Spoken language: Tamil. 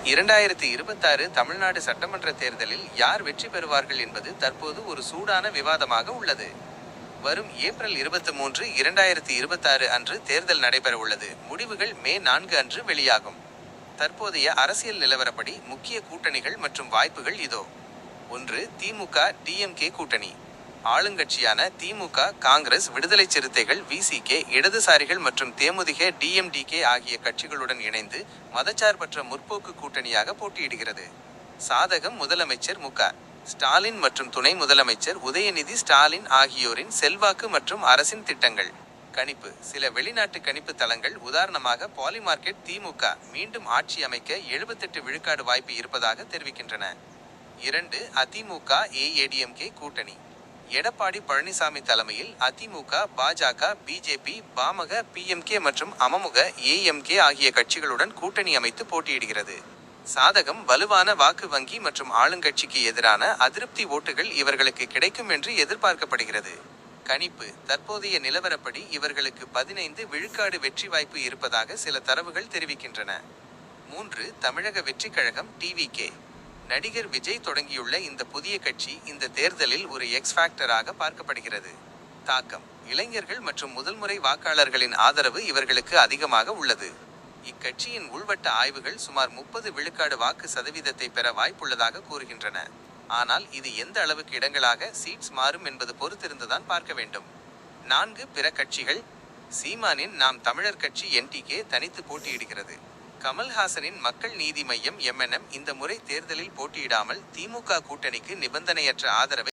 2026 தமிழ்நாடு சட்டமன்ற தேர்தலில் யார் வெற்றி பெறுவார்கள் என்பது தற்போது ஒரு சூடான விவாதமாக உள்ளது. வரும் ஏப்ரல் 23, 2026 அன்று தேர்தல் நடைபெற உள்ளது. முடிவுகள் மே 4 அன்று வெளியாகும். தற்போதைய அரசியல் நிலவரப்படி முக்கிய கூட்டணிகள் மற்றும் வாய்ப்புகள் இதோ. 1. திமுக டிஎம்கே கூட்டணி. ஆளுங்கட்சியான திமுக, காங்கிரஸ், விடுதலை சிறுத்தைகள், விசிகே, இடதுசாரிகள் மற்றும் தேமுதிக டிஎம்டிகே ஆகிய கட்சிகளுடன் இணைந்து மதச்சார்பற்ற முற்போக்கு கூட்டணியாக போட்டியிடுகிறது. சாதகம்: முதலமைச்சர் மு.க. ஸ்டாலின் மற்றும் துணை முதலமைச்சர் உதயநிதி ஸ்டாலின் ஆகியோரின் செல்வாக்கு மற்றும் அரசின் திட்டங்கள். கணிப்பு: சில வெளிநாட்டு கணிப்பு தளங்கள் உதாரணமாக பாலிமார்க்கெட் திமுக மீண்டும் ஆட்சி அமைக்க 78 விழுக்காடு வாய்ப்பு இருப்பதாக தெரிவிக்கின்றன. 2. அதிமுக ஏஐடிஎம்கே கூட்டணி. எடப்பாடி பழனிசாமி தலைமையில் அதிமுக, பாஜக, பிஜேபி, பாமக, பிஎம்கே மற்றும் அமமுக ஏஎம்கே ஆகிய கட்சிகளுடன் கூட்டணி அமைத்து போட்டியிடுகிறது. சாதகம்: வலுவான வாக்கு வங்கி மற்றும் ஆளுங்கட்சிக்கு எதிரான அதிருப்தி ஓட்டுகள் இவர்களுக்கு கிடைக்கும் என்று எதிர்பார்க்கப்படுகிறது. கணிப்பு: தற்போதைய நிலவரப்படி இவர்களுக்கு 15 விழுக்காடு வெற்றி வாய்ப்பு இருப்பதாக சில தரவுகள் தெரிவிக்கின்றன. 3. தமிழக வெற்றிக் கழகம் டிவிகே. நடிகர் விஜய் தொடங்கியுள்ள இந்த புதிய கட்சி இந்த தேர்தலில் ஒரு எக்ஸ் ஃபேக்டராக பார்க்கப்படுகிறது. தாக்கம்: இளைஞர்கள் மற்றும் முதல்முறை வாக்காளர்களின் ஆதரவு இவர்களுக்கு அதிகமாக உள்ளது. இக்கட்சியின் உள்வட்ட ஆய்வுகள் சுமார் 30 விழுக்காடு வாக்கு சதவீதத்தை பெற வாய்ப்புள்ளதாக கூறுகின்றன. ஆனால் இது எந்த அளவுக்கு இடங்களாக சீட்ஸ் மாறும் என்பது பொறுத்திருந்துதான் பார்க்க வேண்டும். 4. பிற கட்சிகள். சீமானின் நாம் தமிழர் கட்சி என்டிகே தனித்து போட்டியிடுகிறது. கமல்ஹாசனின் மக்கள் நீதி மய்யம் எம்என்எம் இந்த முறை தேர்தலில் போட்டியிடாமல் திமுக கூட்டணிக்கு நிபந்தனையற்ற ஆதரவை